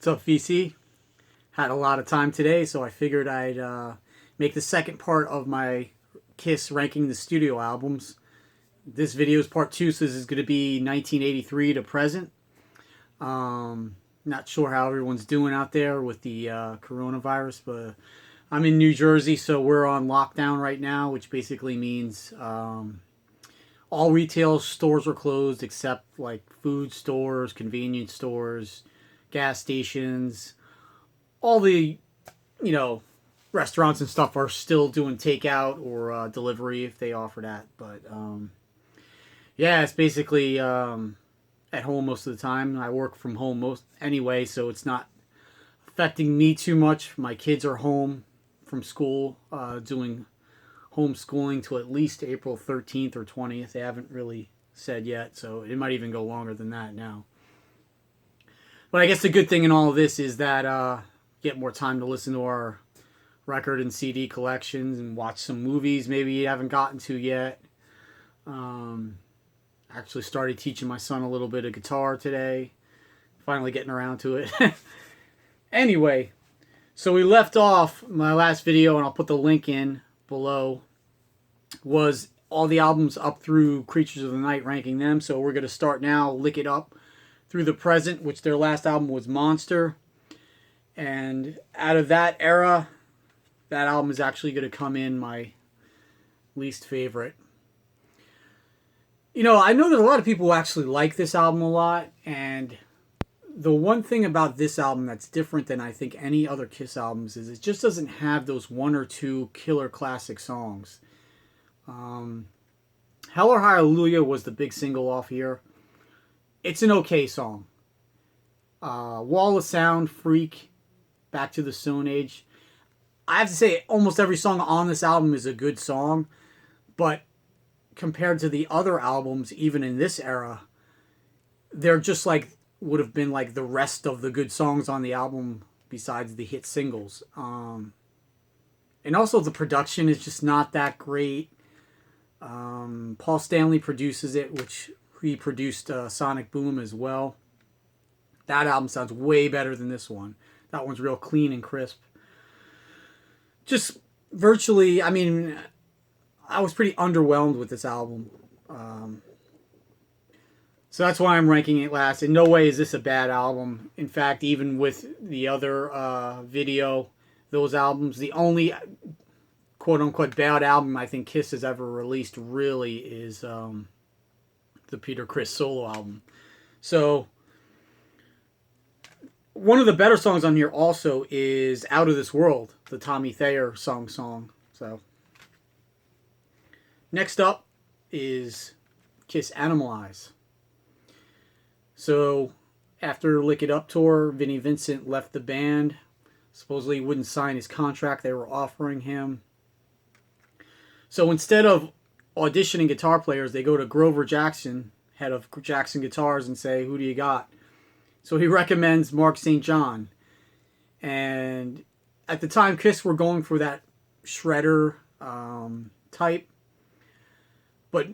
What's up, VC? Had a lot of time today, so I figured I'd make the second part of my Kiss ranking the studio albums. This video is part two, so this is going to be 1983 to present. Not sure how everyone's doing out there with the coronavirus, but I'm in New Jersey, so we're on lockdown right now, which basically means all retail stores are closed except like food stores, convenience stores, gas stations. All the, restaurants and stuff are still doing takeout or delivery if they offer that. But yeah, it's basically at home most of the time. I work from home most anyway, so it's not affecting me too much. My kids are home from school doing homeschooling till at least April 13th or 20th. They haven't really said yet, so it might even go longer than that now. But I guess the good thing in all of this is that get more time to listen to our record and CD collections and watch some movies maybe you haven't gotten to yet. Actually started teaching my son a little bit of guitar today. Finally getting around to it. Anyway, so we left off my last video, and I'll put the link in below, was all the albums up through Creatures of the Night, ranking them. So we're going to start now, Lick It Up, through the present, which their last album was Monster. And out of that era, that album is actually going to come in my least favorite. I know that a lot of people actually like this album a lot, and the one thing about this album that's different than I think any other Kiss albums is it just doesn't have those one or two killer classic songs. Hell or Hallelujah was the big single off here. It's an okay song. Wall of Sound, Freak, Back to the Stone Age. I have to say, almost every song on this album is a good song, but compared to the other albums, even in this era, they're just like, would have been like the rest of the good songs on the album besides the hit singles. And also the production is just not that great. Paul Stanley produces it, which he produced Sonic Boom as well. That album sounds way better than this one. That one's real clean and crisp. Just virtually, I was pretty underwhelmed with this album. So that's why I'm ranking it last. In no way is this a bad album. In fact, even with the other video, those albums, the only quote-unquote bad album I think Kiss has ever released really is the Peter Criss solo album. So one of the better songs on here also is Out of This World, the Tommy Thayer song. So next up is Kiss Animalize. So after Lick It Up tour, Vinnie Vincent left the band. Supposedly he wouldn't sign his contract they were offering him. So instead of auditioning guitar players, they go to Grover Jackson, head of Jackson Guitars, and say, who do you got? So he recommends Mark St. John. And at the time, Kiss were going for that shredder type. But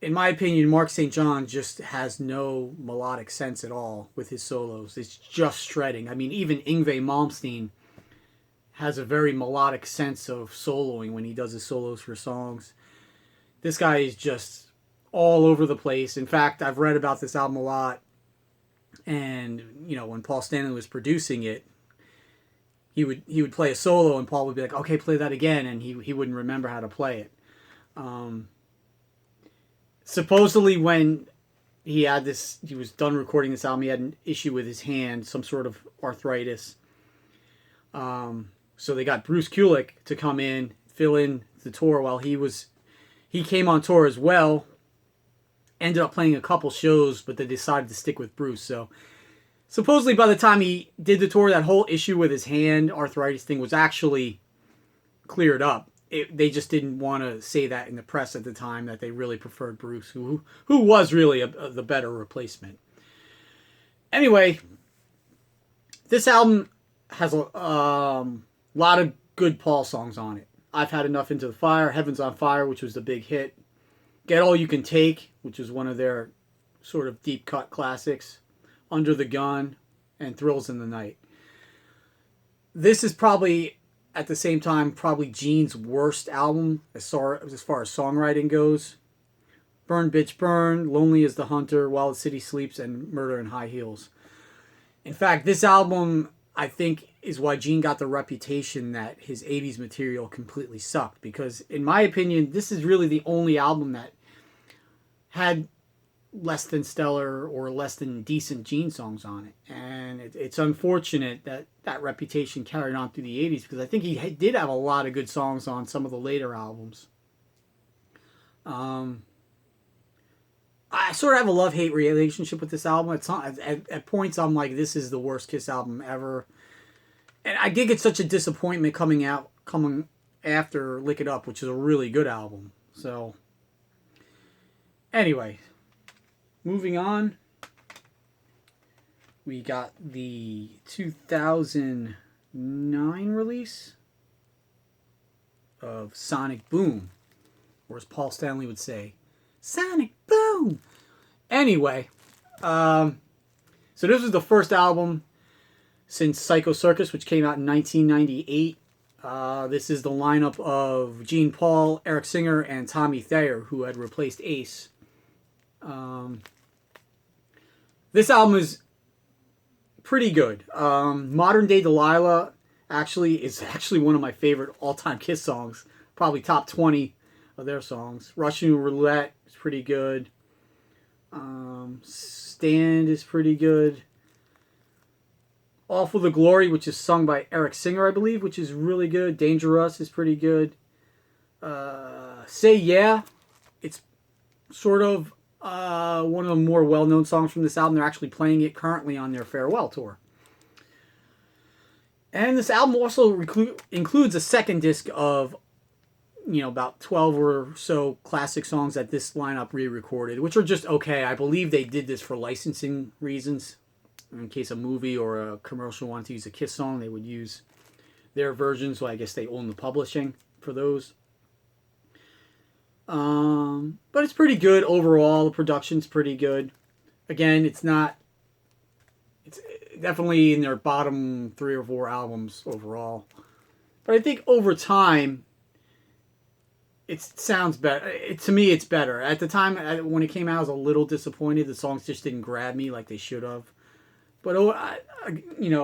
in my opinion, Mark St. John just has no melodic sense at all with his solos. It's just shredding. Even Yngwie Malmsteen has a very melodic sense of soloing when he does his solos for songs. This guy is just all over the place. In fact, I've read about this album a lot. And, when Paul Stanley was producing it, he would play a solo and Paul would be like, okay, play that again. And he wouldn't remember how to play it. Supposedly when he was done recording this album, he had an issue with his hand, some sort of arthritis. So they got Bruce Kulick to come in, fill in the tour while he came on tour as well. Ended up playing a couple shows, but they decided to stick with Bruce. So supposedly by the time he did the tour, that whole issue with his hand arthritis thing was actually cleared up. They just didn't want to say that in the press at the time, that they really preferred Bruce, who was really the better replacement. Anyway, this album has a lot of good Paul songs on it. I've Had Enough, Into the Fire, Heaven's on Fire, which was the big hit, Get All You Can Take, which is one of their sort of deep cut classics, Under the Gun, and Thrills in the Night. This is probably, at the same time, probably Gene's worst album as far as songwriting goes. Burn Bitch Burn, Lonely as the Hunter, While the City Sleeps, and Murder in High Heels. In fact, this album, I think, is why Gene got the reputation that his 80s material completely sucked. Because, in my opinion, this is really the only album that had less than stellar or less than decent Gene songs on it. And it's unfortunate that that reputation carried on through the 80s, because I think he did have a lot of good songs on some of the later albums. I sort of have a love-hate relationship with this album. At points, I'm like, this is the worst Kiss album ever. And I did get such a disappointment coming after Lick It Up, which is a really good album. So, anyway, moving on. We got the 2009 release of Sonic Boom, or as Paul Stanley would say, Sonic Boom! Anyway, so this was the first album since Psycho Circus, which came out in 1998. This is the lineup of Gene Paul, Eric Singer, and Tommy Thayer, who had replaced Ace. This album is pretty good. Modern Day Delilah is actually one of my favorite all-time Kiss songs. Probably top 20 of their songs. Russian Roulette is pretty good. Stand is pretty good. All for the Glory, which is sung by Eric Singer, I believe, which is really good. Dangerous is pretty good. Say Yeah, it's sort of one of the more well-known songs from this album. They're actually playing it currently on their farewell tour. And this album also includes a second disc of, about 12 or so classic songs that this lineup re-recorded, which are just okay. I believe they did this for licensing reasons. In case a movie or a commercial wanted to use a Kiss song, they would use their version, so I guess they own the publishing for those. But it's pretty good overall. The production's pretty good. Again, it's definitely in their bottom 3 or 4 albums overall. But I think over time, it sounds better. To me, it's better. At the time, when it came out, I was a little disappointed. The songs just didn't grab me like they should have. But,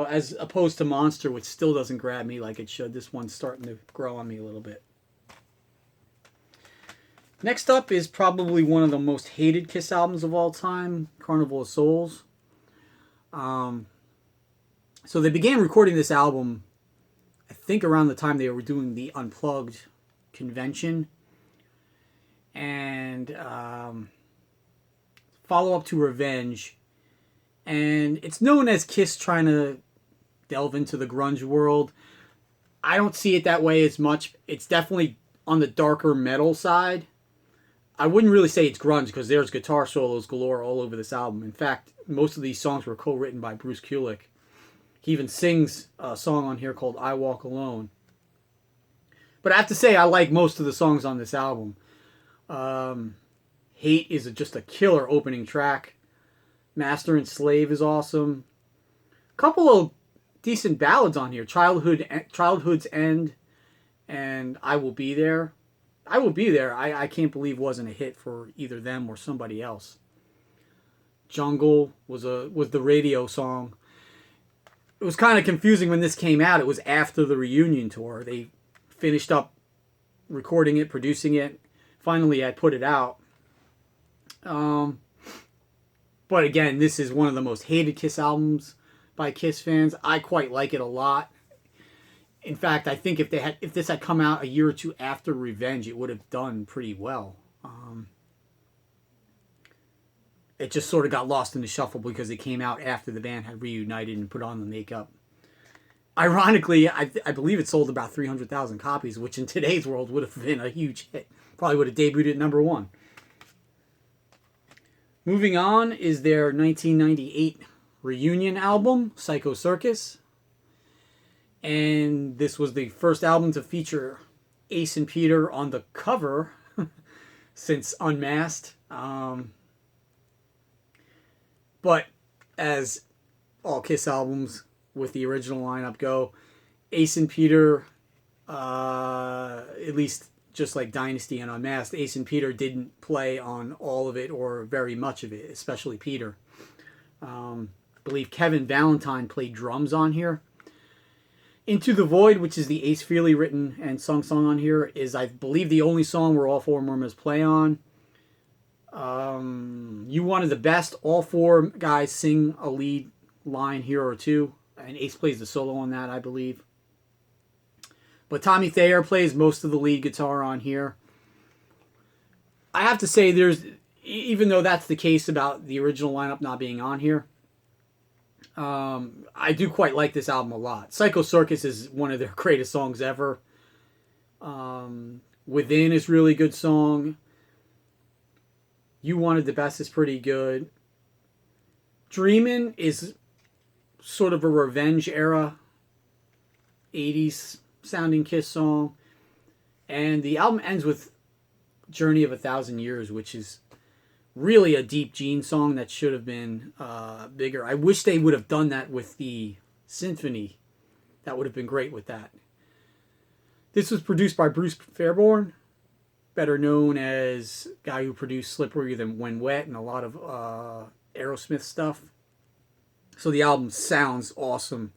as opposed to Monster, which still doesn't grab me like it should, this one's starting to grow on me a little bit. Next up is probably one of the most hated Kiss albums of all time, Carnival of Souls. So they began recording this album, I think, around the time they were doing the Unplugged convention. And follow-up to Revenge. And it's known as Kiss trying to delve into the grunge world. I don't see it that way as much. It's definitely on the darker metal side. I wouldn't really say it's grunge, because there's guitar solos galore all over this album. In fact, most of these songs were co-written by Bruce Kulick. He even sings a song on here called I Walk Alone. But I have to say, I like most of the songs on this album. Hate is just a killer opening track. Master and Slave is awesome. Couple of decent ballads on here. Childhood's End and I Will Be There. I Will Be There, I can't believe wasn't a hit for either them or somebody else. Jungle was the radio song. It was kind of confusing when this came out. It was after the reunion tour. They finished up recording it, producing it. Finally, I put it out. But again, this is one of the most hated Kiss albums by Kiss fans. I quite like it a lot. In fact, I think if this had come out a year or two after Revenge, it would have done pretty well. It just sort of got lost in the shuffle because it came out after the band had reunited and put on the makeup. Ironically, I believe it sold about 300,000 copies, which in today's world would have been a huge hit. Probably would have debuted at number 1. Moving on is their 1998 reunion album, Psycho Circus. And this was the first album to feature Ace and Peter on the cover since Unmasked. But as all Kiss albums with the original lineup go, Ace and Peter, at least just like Dynasty and Unmasked, Ace and Peter didn't play on all of it or very much of it, especially Peter. I believe Kevin Valentine played drums on here. Into the Void, which is the Ace Frehley written and sung song on here, is, I believe, the only song where all four members play on. You Wanted the Best, all four guys sing a lead line here or two, and Ace plays the solo on that, I believe. But Tommy Thayer plays most of the lead guitar on here. I have to say, even though that's the case about the original lineup not being on here, I do quite like this album a lot. Psycho Circus is one of their greatest songs ever. Within is really good song. You Wanted the Best is pretty good. Dreamin' is sort of a revenge era 80s sounding Kiss song. And the album ends with Journey of 1,000 Years, which is really a deep Gene song that should have been bigger. I wish they would have done that with the symphony. That would have been great with that. This was produced by Bruce Fairbairn, better known as guy who produced Slippery Than When Wet and a lot of Aerosmith stuff. So the album sounds awesome,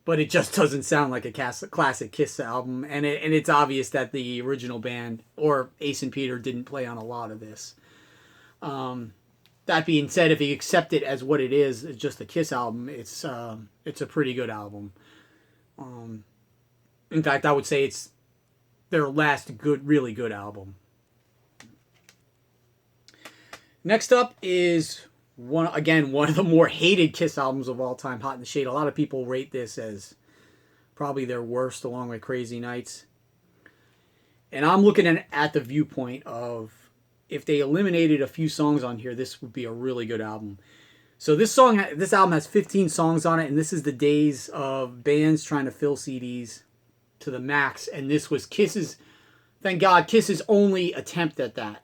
but it just doesn't sound like a classic Kiss album. And it's obvious that the original band, or Ace and Peter, didn't play on a lot of this. That being said, if you accept it as what it is, it's just a Kiss album, it's a pretty good album. In fact, I would say it's their last really good album. Next up is one of the more hated Kiss albums of all time, Hot in the Shade. A lot of people rate this as probably their worst, along with Crazy Nights. And I'm looking at the viewpoint of, if they eliminated a few songs on here, this would be a really good album. So this album has 15 songs on it, and this is the days of bands trying to fill CDs to the max, and this was Kiss's, thank God, Kiss's only attempt at that.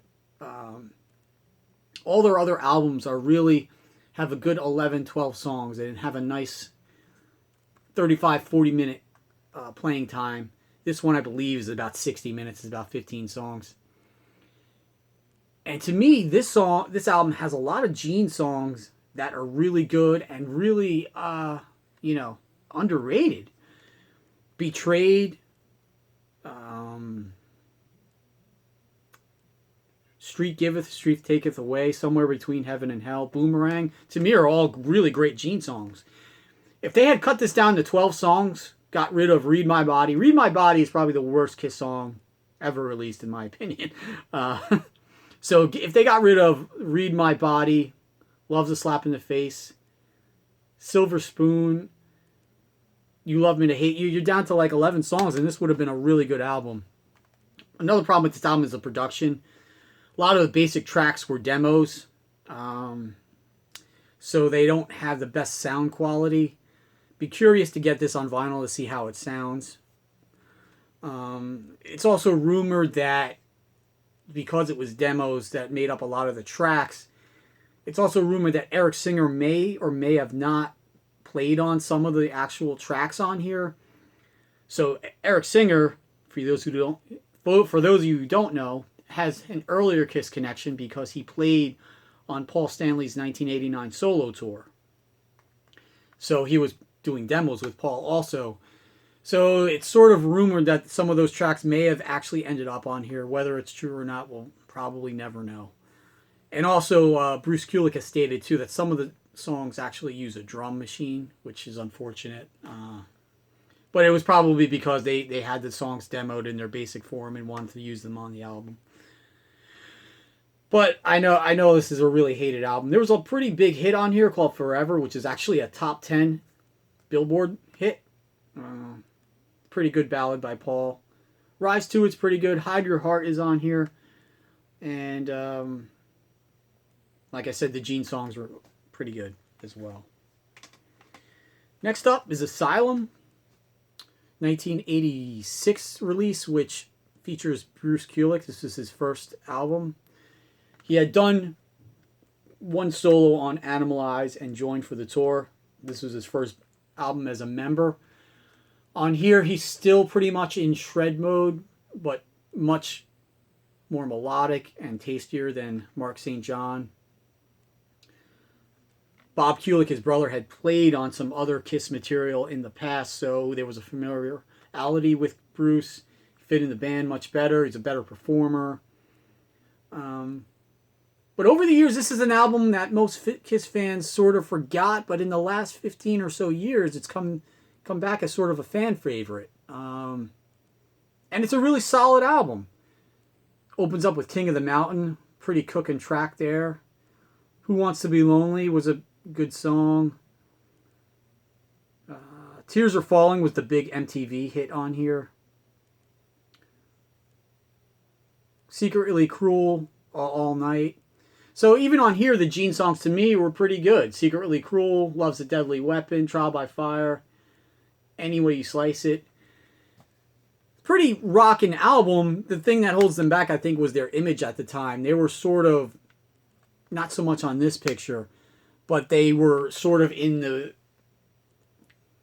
All their other albums have a good 11, 12 songs and have a nice 35, 40 minute playing time. This one, I believe, is about 60 minutes, it's about 15 songs. And to me, this album has a lot of Gene songs that are really good and really, underrated. Betrayed, Street Giveth, Street Taketh Away, Somewhere Between Heaven and Hell, Boomerang, to me are all really great Gene songs. If they had cut this down to 12 songs, got rid of Read My Body is probably the worst Kiss song ever released, in my opinion. So if they got rid of Read My Body, Love's a Slap in the Face, Silver Spoon, You Love Me to Hate You, you're down to like 11 songs, and this would have been a really good album. Another problem with this album is the production. A lot of the basic tracks were demos, so they don't have the best sound quality. Be curious to get this on vinyl to see how it sounds. It's also rumored that because it was demos that made up a lot of the tracks, it's also rumored that Eric Singer may or may have not played on some of the actual tracks on here. So Eric Singer, for those of you who don't know, has an earlier Kiss connection because he played on Paul Stanley's 1989 solo tour. So he was doing demos with Paul also. So it's sort of rumored that some of those tracks may have actually ended up on here. Whether it's true or not, we'll probably never know. And also, Bruce Kulick has stated, too, that some of the songs actually use a drum machine, which is unfortunate. But it was probably because they had the songs demoed in their basic form and wanted to use them on the album. But I know this is a really hated album. There was a pretty big hit on here called Forever, which is actually a top 10 Billboard hit. Pretty good ballad by Paul. Rise to It's pretty good. Hide Your Heart is on here. And like I said, the Gene songs were pretty good as well. Next up is Asylum, 1986 release, which features Bruce Kulick. This is his first album. He had done one solo on Animalize and joined for the tour. This was his first album as a member. On here, he's still pretty much in shred mode, but much more melodic and tastier than Mark St. John. Bob Kulick, his brother, had played on some other Kiss material in the past, so there was a familiarity with Bruce. He fit in the band much better. He's a better performer. But over the years, this is an album that most Kiss fans sort of forgot, but in the last 15 or so years, it's come back as sort of a fan favorite. And it's a really solid album. Opens up with King of the Mountain, pretty cooking track there. Who Wants to Be Lonely was a good song. Tears Are Falling was the big MTV hit on here. Secretly Cruel, All Night. So even on here, the Gene songs to me were pretty good. Secretly Cruel, Love's a Deadly Weapon, Trial by Fire, Any Way You Slice It. Pretty rockin' album. The thing that holds them back, I think, was their image at the time. They were sort of, not so much on this picture, but they were sort of in the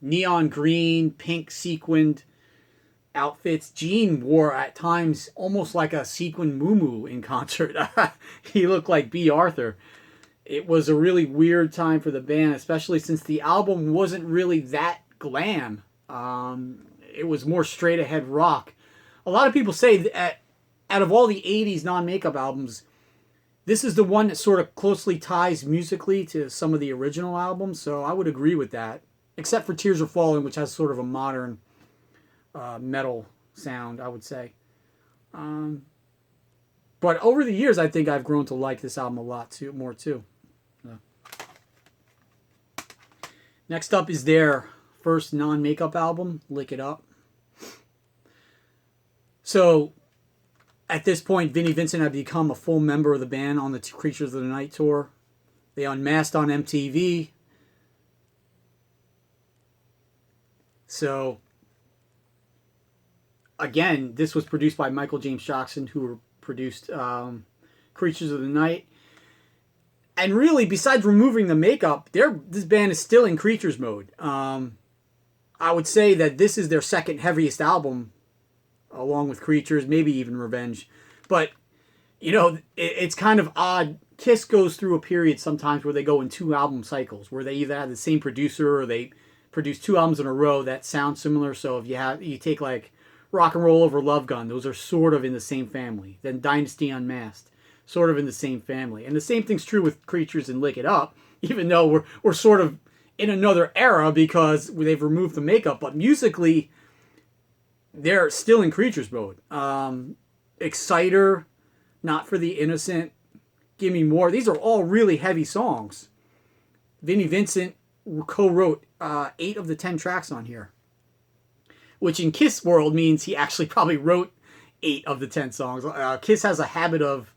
neon green, pink sequined outfits. Gene wore at times almost like a sequin muumuu in concert. He looked like B. Arthur. It was a really weird time for the band, especially since the album wasn't really that glam. It was more straight ahead rock. A lot of people say that out of all the 80s non-makeup albums, this is the one that sort of closely ties musically to some of the original albums, so I would agree with that. Except for Tears Are Falling, which has sort of a modern metal sound, I would say. But over the years, I think I've grown to like this album a lot more too. Next up is their first non-makeup album, Lick It Up. So at this point, Vinnie Vincent had become a full member of the band on the Creatures of the Night tour. They unmasked on MTV. So again, this was produced by Michael James Jackson, who produced Creatures of the Night. And really, besides removing the makeup, this band is still in Creatures mode. I would say that this is their second heaviest album, along with Creatures, maybe even Revenge. But, you know, it's kind of odd. Kiss goes through a period sometimes where they go in 2 album cycles, where they either have the same producer or they produce 2 albums in a row that sound similar. So if you take like Rock and Roll Over Love Gun, those are sort of in the same family. Then Dynasty Unmasked, sort of in the same family. And the same thing's true with Creatures and Lick It Up, even though we're sort of in another era because they've removed the makeup. But musically, they're still in Creatures mode. Exciter, Not for the Innocent, Give Me More. These are all really heavy songs. Vinnie Vincent co-wrote 8 of the 10 tracks on here, which in Kiss world means he actually probably wrote 8 of the 10 songs. Kiss has a habit of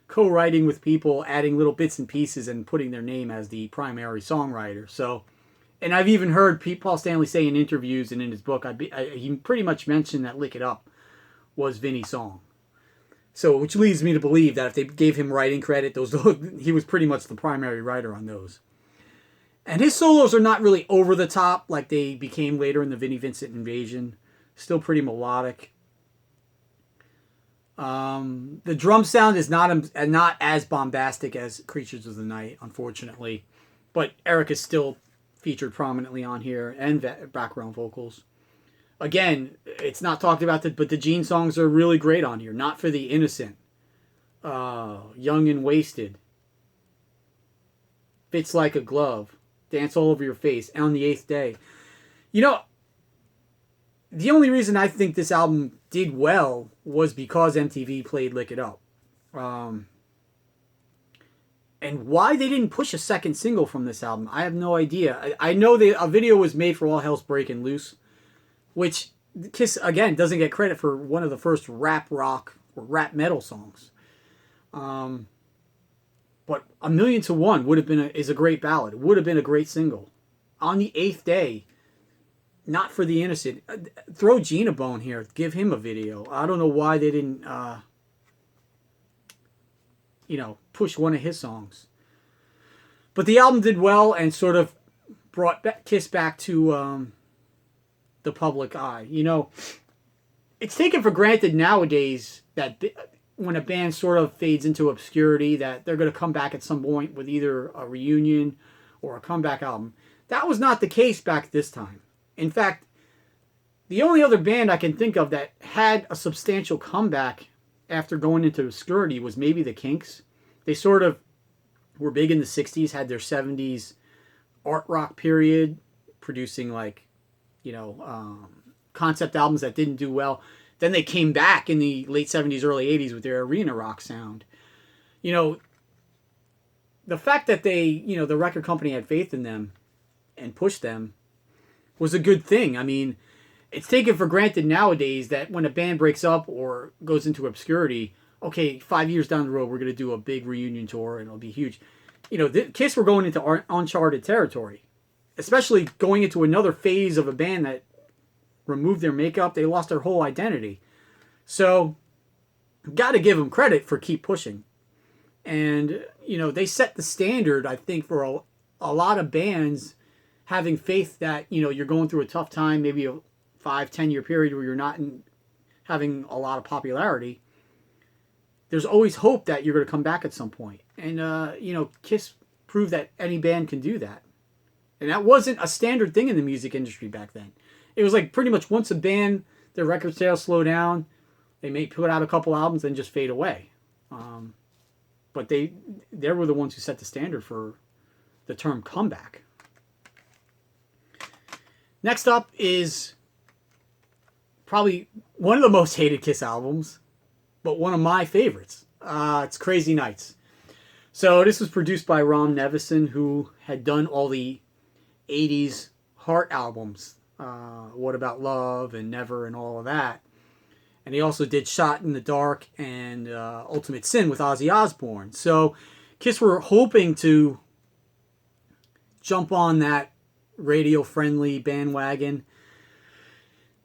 co-writing with people, adding little bits and pieces and putting their name as the primary songwriter. So, and I've even heard Paul Stanley say in interviews and in his book, he pretty much mentioned that Lick It Up was Vinnie's song. So, which leads me to believe that if they gave him writing credit, he was pretty much the primary writer on those. And his solos are not really over the top like they became later in the Vinnie Vincent Invasion. Still pretty melodic. The drum sound is not as bombastic as Creatures of the Night, unfortunately. But Eric is still featured prominently on here, and background vocals. Again, it's not talked about, but the Gene songs are really great on here. Not for the Innocent. Young and Wasted. Fits Like a Glove. Dance All Over Your Face. On the Eighth Day. You know, the only reason I think this album did well was because MTV played Lick It Up. And why they didn't push a second single from this album, I have no idea. I know a video was made for All Hell's Breaking Loose, which Kiss, again, doesn't get credit for one of the first rap rock or rap metal songs. But A Million to One is a great ballad. It would have been a great single. On the Eighth Day, Not for the Innocent. Throw Gene a bone here. Give him a video. I don't know why they didn't, push one of his songs. But the album did well and sort of brought Kiss back to the public eye. You know, it's taken for granted nowadays that when a band sort of fades into obscurity, that they're going to come back at some point with either a reunion or a comeback album. That was not the case back this time. In fact, the only other band I can think of that had a substantial comeback after going into obscurity was maybe the Kinks. They sort of were big in the 60s, had their 70s art rock period, producing like, concept albums that didn't do well. Then they came back in the late 70s, early 80s with their arena rock sound. You know, the fact that the record company had faith in them and pushed them was a good thing. I mean, it's taken for granted nowadays that when a band breaks up or goes into obscurity, okay, 5 years down the road, we're going to do a big reunion tour and it'll be huge. Kiss were going into uncharted territory, especially going into another phase of a band that removed their makeup. They lost their whole identity. So, got to give them credit for keep pushing. And, they set the standard, I think, for a lot of bands having faith that, you're going through a tough time, maybe a 5-10 year period where you're not having a lot of popularity. There's always hope that you're going to come back at some point. And, Kiss proved that any band can do that. And that wasn't a standard thing in the music industry back then. It was like pretty much once a band, their record sales slow down, they may put out a couple albums and just fade away. But they were the ones who set the standard for the term comeback. Next up is probably one of the most hated Kiss albums, but one of my favorites. It's Crazy Nights. So this was produced by Ron Nevison, who had done all the 80s Heart albums. What About Love and Never and all of that. And he also did Shot in the Dark and Ultimate Sin with Ozzy Osbourne. So Kiss were hoping to jump on that radio-friendly bandwagon.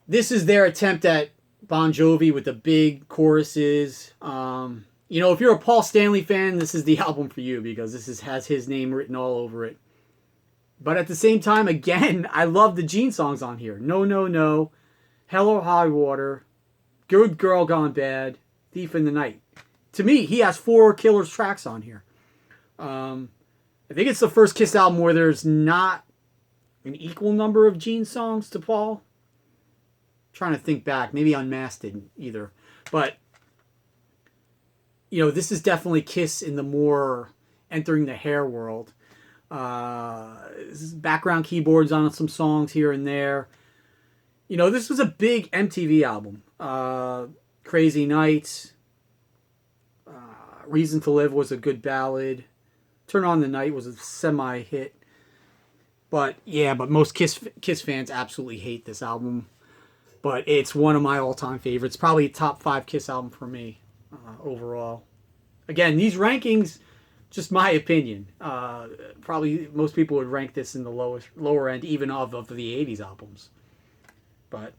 This is their attempt at Bon Jovi with the big choruses. If you're a Paul Stanley fan, this is the album for you because this has his name written all over it. But at the same time, again, I love the Gene songs on here. No, No, No, Hell or High Water, Good Girl Gone Bad, Thief in the Night. To me, he has 4 killer tracks on here. I think it's the first Kiss album where there's not an equal number of Gene songs to Paul. Trying to think back, maybe Unmasked didn't either. But, this is definitely Kiss in the more entering the hair world. Background keyboards on some songs here and there. This was a big MTV album. Crazy Nights, Reason to Live was a good ballad. Turn on the Night was a semi-hit. But most Kiss fans absolutely hate this album. But it's one of my all-time favorites. Probably top 5 Kiss album for me overall. Again, these rankings, just my opinion. Probably most people would rank this in the lower end, even of the 80s albums. But,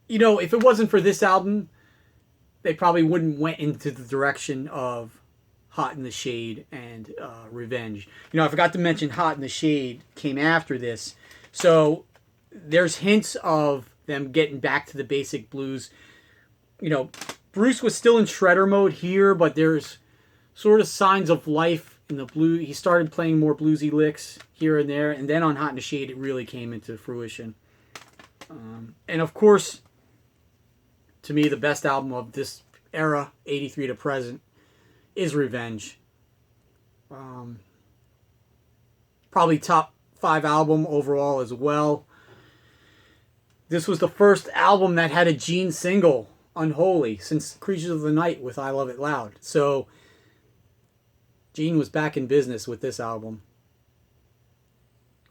if it wasn't for this album, they probably wouldn't went into the direction of Hot in the Shade and Revenge. I forgot to mention Hot in the Shade came after this. So there's hints of them getting back to the basic blues. Bruce was still in shredder mode here, but there's sort of signs of life in the blues. He started playing more bluesy licks here and there, and then on Hot in the Shade, it really came into fruition. And of course, to me, the best album of this era, 83 to present, is Revenge. Probably top 5 album overall as well. This was the first album that had a Gene single, Unholy, since Creatures of the Night with I Love It Loud. So Gene was back in business with this album.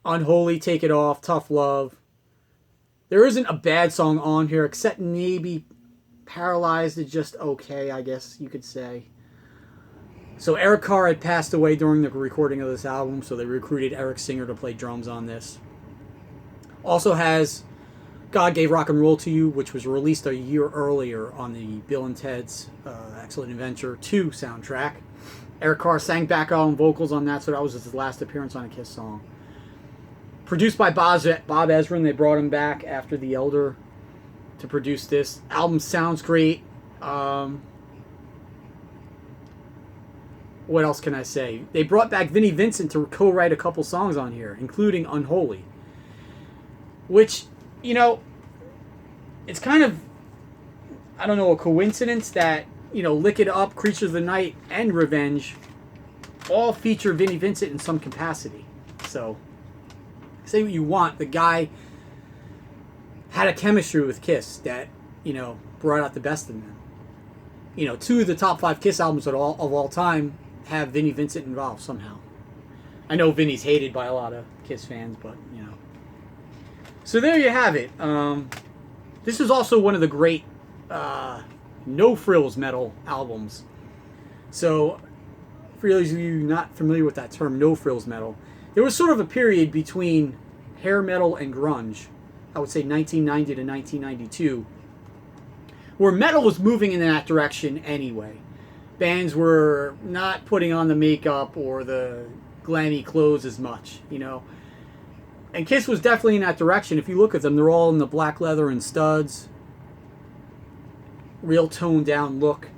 Unholy, Take It Off, Tough Love. There isn't a bad song on here, except maybe Paralyzed is just okay, I guess you could say. So Eric Carr had passed away during the recording of this album, so they recruited Eric Singer to play drums on this. Also has God Gave Rock and Roll to You, which was released a year earlier on the Bill and Ted's Excellent Adventure 2 soundtrack. Eric Carr sang back on vocals on that, so that was his last appearance on a Kiss song. Produced by Bob Ezrin. They brought him back after The Elder to produce this. Album sounds great. What else can I say? They brought back Vinnie Vincent to co-write a couple songs on here, including Unholy. Which, you know, it's kind of, I don't know, a coincidence that, you know, Lick It Up, Creatures of the Night, and Revenge all feature Vinnie Vincent in some capacity. So, say what you want, the guy had a chemistry with Kiss that, you know, brought out the best in them. You know, 2 of the top 5 Kiss albums of all time have Vinnie Vincent involved somehow. I know Vinnie's hated by a lot of Kiss fans, but, you know. So there you have it. This is also one of the great no-frills metal albums. So, for those of you not familiar with that term, no-frills metal, there was sort of a period between hair metal and grunge, I would say 1990 to 1992, where metal was moving in that direction anyway. Bands were not putting on the makeup or the glammy clothes as much, you know. And Kiss was definitely in that direction. If you look at them, they're all in the black leather and studs. Real toned down look.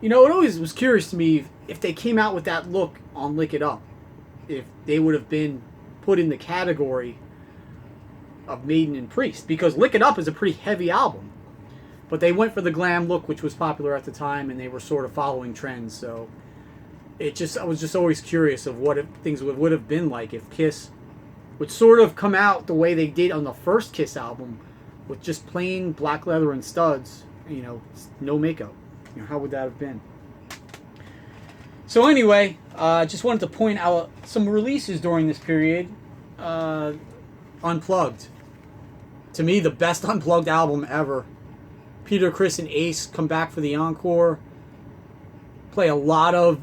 You know, it always was curious to me if they came out with that look on Lick It Up, if they would have been put in the category of Maiden and Priest, because Lick It Up is a pretty heavy album. But they went for the glam look, which was popular at the time, and they were sort of following trends. So I was just always curious of what things would have been like if Kiss would sort of come out the way they did on the first Kiss album, with just plain black leather and studs, you know, no makeup. You know, how would that have been? So anyway, just wanted to point out some releases during this period. Unplugged. To me, the best Unplugged album ever. Peter, Chris, and Ace come back for the encore. Play a lot of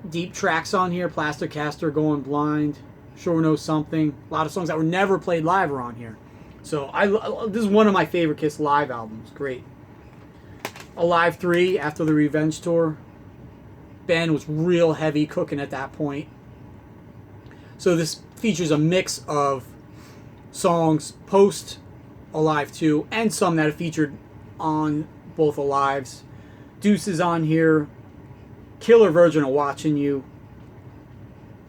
deep tracks on here. Plaster Caster, Going Blind, Sure Know Something. A lot of songs that were never played live are on here. So this is one of my favorite Kiss live albums. Great. Alive 3, after the Revenge tour. Band was real heavy cooking at that point. So this features a mix of songs post Alive 2 and some that are featured on both Alives. Deuce is on here. Killer Virgin of Watching You.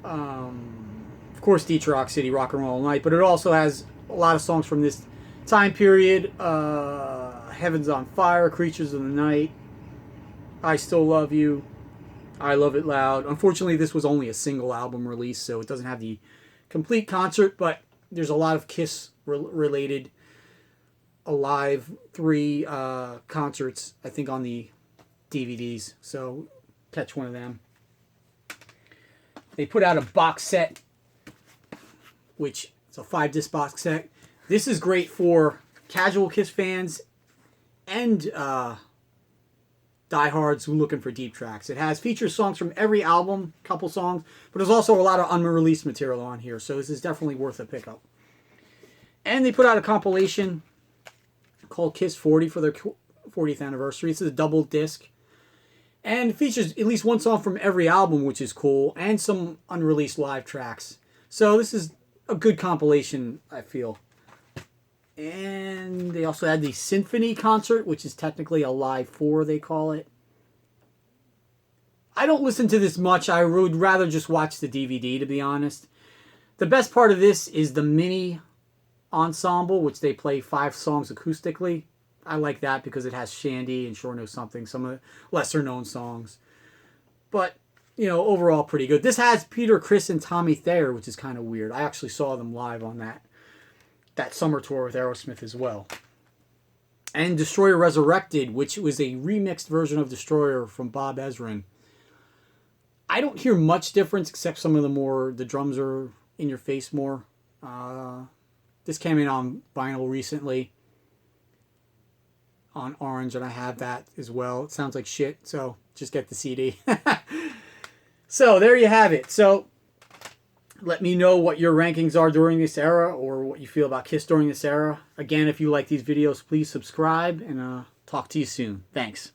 Of course, Detroit City, Rock and Roll All Night. But it also has a lot of songs from this time period. Heaven's on Fire, Creatures of the Night, I Still Love You, I Love It Loud. Unfortunately, this was only a single album release, so it doesn't have the complete concert, but there's a lot of Kiss-related Alive 3 concerts, I think, on the DVDs, so catch one of them. They put out a box set, which is a 5-disc box set. This is great for casual Kiss fans and diehards who are looking for deep tracks. It has features songs from every album, couple songs, but there's also a lot of unreleased material on here, so this is definitely worth a pickup. And they put out a compilation called Kiss 40 for their 40th anniversary. This is a double disc. And it features at least one song from every album, which is cool, and some unreleased live tracks. So this is a good compilation, I feel. And they also had the Symphony concert, which is technically a Live 4, they call it. I don't listen to this much. I would rather just watch the DVD, to be honest. The best part of this is the mini ensemble, which they play 5 songs acoustically. I like that because it has Shandy and Sure Know Something, some of the lesser known songs. But, you know, overall pretty good. This has Peter, Chris, and Tommy Thayer, which is kind of weird. I actually saw them live on that summer tour with Aerosmith as well. And Destroyer Resurrected, which was a remixed version of Destroyer from Bob Ezrin. I don't hear much difference except some of the drums are in your face more. This came in on vinyl recently on orange, and I have that as well. It sounds like shit, so just get the CD. So there you have it. So let me know what your rankings are during this era, or what you feel about Kiss during this era. Again, if you like these videos, please subscribe, and talk to you soon. Thanks.